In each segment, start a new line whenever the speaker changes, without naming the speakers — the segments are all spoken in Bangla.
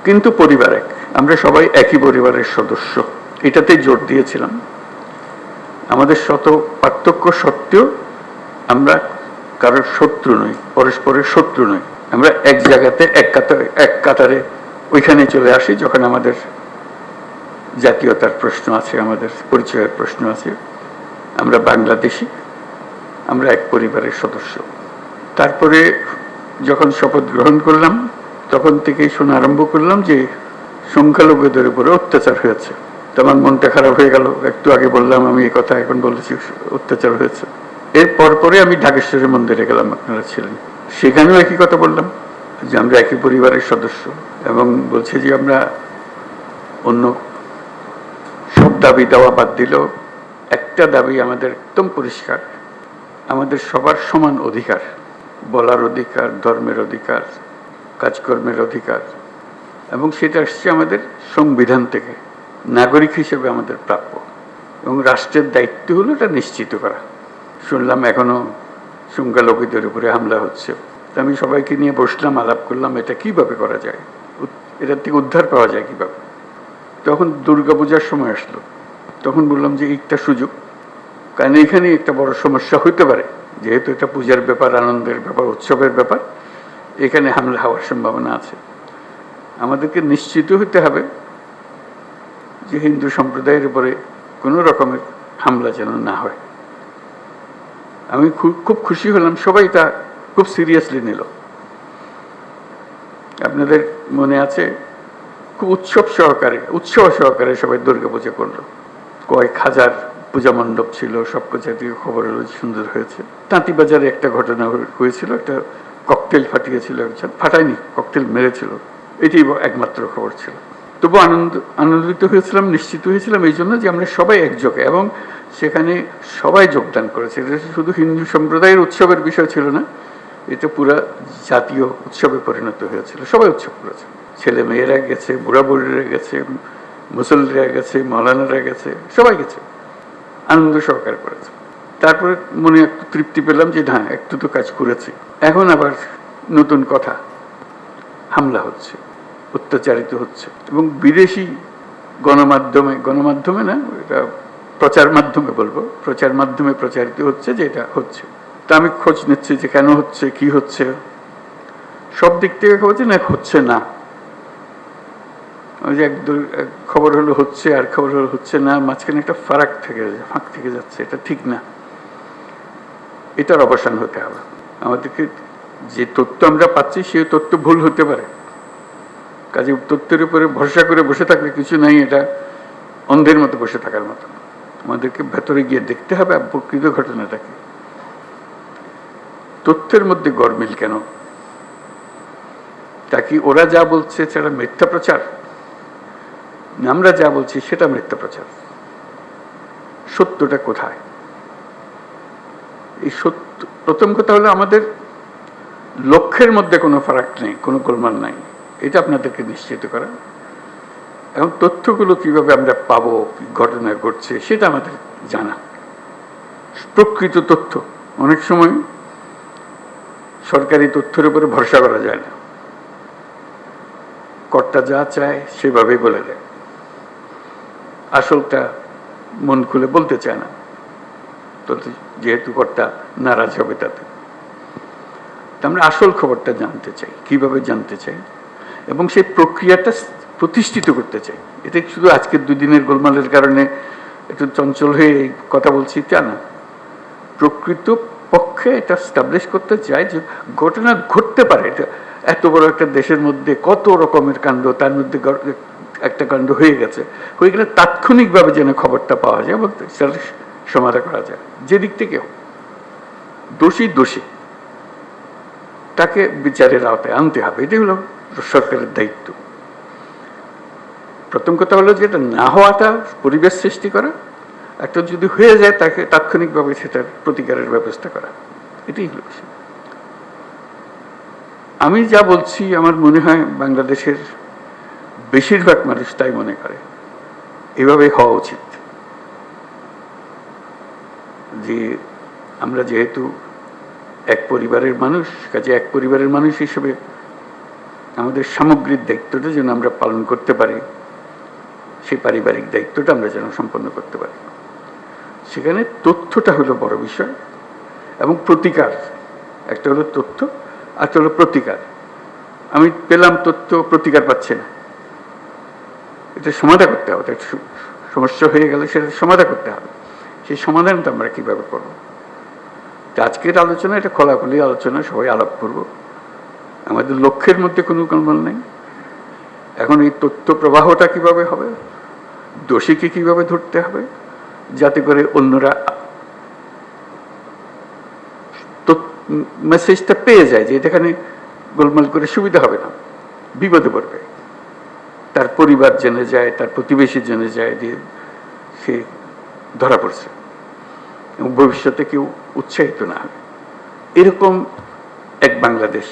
কিন্তু পরিবার এক, আমরা সবাই একই পরিবারের সদস্য, এটাতে জোর দিয়েছিলাম। আমাদের শত পার্থক্য সত্ত্বেও আমরা কারোর শত্রু নই, পরস্পরের শত্রু নই। আমরা এক জায়গাতে এক কাতারে ওইখানে চলে আসি যখন আমাদের জাতীয়তার প্রশ্ন আছে, আমাদের পরিচয়ের প্রশ্ন আছে। আমরা বাংলাদেশি, আমরা এক পরিবারের সদস্য। তারপরে যখন শপথ গ্রহণ করলাম তখন থেকেই শোনা আরম্ভ করলাম যে সংখ্যালঘুদের উপরে অত্যাচার হয়েছে। তো আমার মনটা খারাপ হয়ে গেল। একটু আগে বললাম আমি এই কথা, এখন বলেছি অত্যাচার হয়েছে। এর পরে আমি ঢাকেশ্বরী মন্দিরে গেলাম, আপনারা ছিলেন, সেখানেও একই কথা বললাম যে আমরা একই পরিবারের সদস্য, এবং বলছে যে আমরা অন্য সব দাবি দেওয়া বাদ দিলেও একটা দাবি আমাদের একদম পরিষ্কার, আমাদের সবার সমান অধিকার, বলার অধিকার, ধর্মের অধিকার, কাজকর্মের অধিকার, এবং সেটা আসছে আমাদের সংবিধান থেকে, নাগরিক হিসেবে আমাদের প্রাপ্য, এবং রাষ্ট্রের দায়িত্ব হলো এটা নিশ্চিত করা। শুনলাম এখনো সংখ্যালঘুদের উপরে হামলা হচ্ছে। আমি সবাইকে নিয়ে বসলাম, আলাপ করলাম এটা কিভাবে করা যায়, এটার থেকে উদ্ধার পাওয়া যায় কিভাবে। তখন দুর্গাপূজার সময় আসলো, তখন বললাম যে একটা সুযোগ, কারণ এখানে একটা বড় সমস্যা হইতে পারে, যেহেতু এটা পূজার ব্যাপার, আনন্দের ব্যাপার, উৎসবের ব্যাপার, এখানে হামলা হওয়ার সম্ভাবনা আছে। আমাদেরকে নিশ্চিত হতে হবে যে হিন্দু সম্প্রদায়ের উপরে কোনো রকমের হামলা যেন না হয়। আমি খুব খুশি হলাম, সবাই তা খুব সিরিয়াসলি নিল। আপনাদের মনে আছে, খুব উৎসব সহকারে সবাই দুর্গাপূজা করলো। কয়েক হাজার পূজা মণ্ডপ ছিল, সব কিছু থেকে খবর হলো সুন্দর হয়েছে। তাঁতিবাজারে একটা ঘটনা হয়েছিল, একটা ককটেল ফাটিয়েছিল একজন, ফাটায়নি, ককটেল মেরেছিল, এটি একমাত্র খবর ছিল। তবু আনন্দিত হয়েছিলাম, নিশ্চিত হয়েছিলাম এই জন্য যে আমরা সবাই একযোগে, এবং সেখানে সবাই যোগদান করেছে। এটা শুধু হিন্দু সম্প্রদায়ের উৎসবের বিষয় ছিল না, এটা পুরা জাতীয় উৎসবে পরিণত হয়েছিল। সবাই উৎসব করেছে, ছেলে মেয়েরা গেছে, বুড়া বুড়িরা গেছে, মুসল্লিরা গেছে, মৌলানারা গেছে, সবাই গেছে, আনন্দ সহকারে করেছে। তারপরে মনে একটু তৃপ্তি পেলাম যে হ্যাঁ, একটু তো কাজ করেছি। এখন আবার নতুন কথা, হামলা হচ্ছে, অত্যাচারিত হচ্ছে, এবং বিদেশি গণমাধ্যমে না, এটা প্রচার মাধ্যমে বলবো, প্রচার মাধ্যমে প্রচারিত হচ্ছে যে এটা হচ্ছে। তা আমি খোঁজ নিচ্ছি যে কেন হচ্ছে, কি হচ্ছে, সব দিক থেকে খবর না হচ্ছে না। ওই যে এক খবর হলো হচ্ছে, আর খবর হলো হচ্ছে না, মাঝখানে একটা ফাঁক থেকে যাচ্ছে, এটা ঠিক না। এটার অবসান হতে হবে। আমাদেরকে যে তথ্য আমরা পাচ্ছি সেই তথ্য ভুল হতে পারে, কাজে তথ্যের উপরে ভরসা করে বসে থাকলে কিছু নাই, এটা অন্ধের মতো বসে থাকার মতো। আমাদেরকে ভেতরে গিয়ে দেখতে হবে প্রকৃত ঘটনাটাকে। তথ্যের মধ্যে গরমিল কেন? তা কি ওরা যা বলছে সেটা মিথ্যা প্রচার? আমরা যা বলছি সেটা মিথ্যা প্রচার? সত্যটা কোথায়? এই সত্য, প্রথম কথা হলো আমাদের লক্ষ্যের মধ্যে কোনো ফারাক নেই, কোনো গোলমাল নাই, এটা আপনাদেরকে নিশ্চিত করা। এবং তথ্যগুলো কিভাবে আমরা পাবো, ঘটনা ঘটছে সেটা আমাদের জানা, প্রকৃত তথ্য। অনেক সময় সরকারি তথ্যের উপরে ভরসা করা যায় না, কর্তা যা চায় সেভাবেই বলে দেয়, আসলটা মন খুলে বলতে চায় না, তো যেহেতু কর্তা নারাজ হবে তাতে। আমরা আসল খবরটা জানতে চাই, কিভাবে জানতে চাই, এবং সেই প্রক্রিয়াটা প্রতিষ্ঠিত করতে চাই। এটা শুধু আজকের দুদিনের গোলমালের কারণে একটু চঞ্চল হয়ে কথা বলছি তা না, প্রকৃত পক্ষে এটা স্টাবলিশ করতে চাই যে ঘটনা ঘটতে পারে। এটা এত বড় একটা দেশের মধ্যে কত রকমের কাণ্ড, তার মধ্যে একটা কাণ্ড হয়ে গেলে তাৎক্ষণিকভাবে যেন খবরটা পাওয়া যায় এবং সেটা সমাধান করা যায়। যে দিক থেকে দোষী তাকে বিচারের আওতায় আনতে হবে, এটাই হলো সরকারের দায়িত্ব। প্রথম কথা হলো যে এটা না হওয়াটা পরিবেশ সৃষ্টি করা, একটা যদি হয়ে যায় তাকে তাৎক্ষণিকভাবে সেটার প্রতিকারের ব্যবস্থা করা, এটাই হলো বিষয়। আমি যা বলছি আমার মনে হয় বাংলাদেশের বেশিরভাগ মানুষ তাই মনে করে, এভাবে হওয়া উচিত। যে আমরা যেহেতু এক পরিবারের মানুষ, কাজে এক পরিবারের মানুষ হিসেবে আমাদের সামগ্রিক দায়িত্বটা যেন আমরা পালন করতে পারি, সেই পারিবারিক দায়িত্বটা আমরা যেন সম্পন্ন করতে পারি। সেখানে তথ্যটা হলো বড় বিষয় এবং প্রতিকার। একটা হলো তথ্য, একটা হলো প্রতিকার। আমি পেলাম তথ্য, প্রতিকার পাচ্ছে না, এটা সমাধান করতে হবে। সমস্যা হয়ে গেলে সেটা সমাধান করতে হবে। সেই সমাধানটা আমরা কিভাবে করবো? আজকের আলোচনা এটা খোলাখুলি আলোচনা, সবাই আলাপ করব। আমাদের লক্ষ্যের মধ্যে কোনো গোলমাল নেই। এখন এই তথ্য প্রবাহটা কিভাবে হবে, দোষীকে কিভাবে ধরতে হবে, যাতে করে অন্যরা মেসেজটা পেয়ে যায় যে এখানে গোলমাল করে সুবিধা হবে না, বিপদে পড়বে। তার পরিবার জেনে যায়, তার প্রতিবেশী জেনে যায় যে সে ধরা পড়ছে, এবং ভবিষ্যতে কেউ উৎসাহিত না হবে। এরকম এক বাংলাদেশ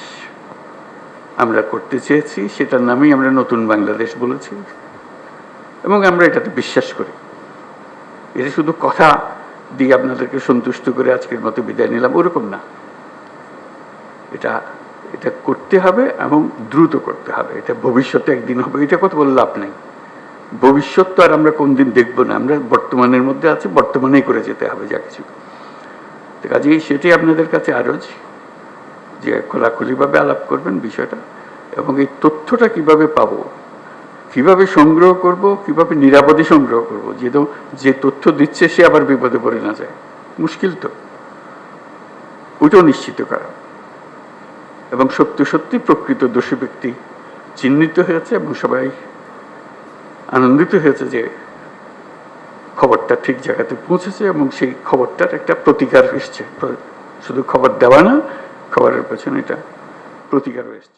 আমরা করতে চেয়েছি, সেটার নামেই আমরা নতুন বাংলাদেশ বলেছি, এবং আমরা এটাতে বিশ্বাস করি। এটা শুধু কথা দিয়ে আপনাদেরকে সন্তুষ্ট করে আজকের মতো বিদায় নিলাম, ওরকম না। এটা এটা করতে হবে এবং দ্রুত করতে হবে। এটা ভবিষ্যতে একদিন হবে, এটা কথা বলে লাভ নেই। ভবিষ্যৎ তো আর আমরা কোন দিন দেখবো না, আমরা বর্তমানের মধ্যে আছি, বর্তমানেই করে যেতে হবে যা কিছু। কাজেই সেটাই আপনাদের কাছে আরজ, যে খোলাখুলিভাবে আলাপ করবেন বিষয়টা, এবং এই তথ্যটা কিভাবে পাবো, কিভাবে সংগ্রহ করব, কিভাবে নিরাপদে সংগ্রহ করব, যে তথ্য দিচ্ছে সে আবার বিপদে পড়ে না যায়, মুশকিল তো, ওইটাও নিশ্চিত করা। এবং সত্যি সত্যি প্রকৃত দোষী ব্যক্তি চিহ্নিত হয়েছে এবং সবাই আনন্দিত হয়েছে যে খবরটা ঠিক জায়গাতে পৌঁছেছে, এবং সেই খবরটার একটা প্রতিকার এসছে। শুধু খবর দেওয়া না, খবরের পেছনে এটা প্রতিকার এসছে।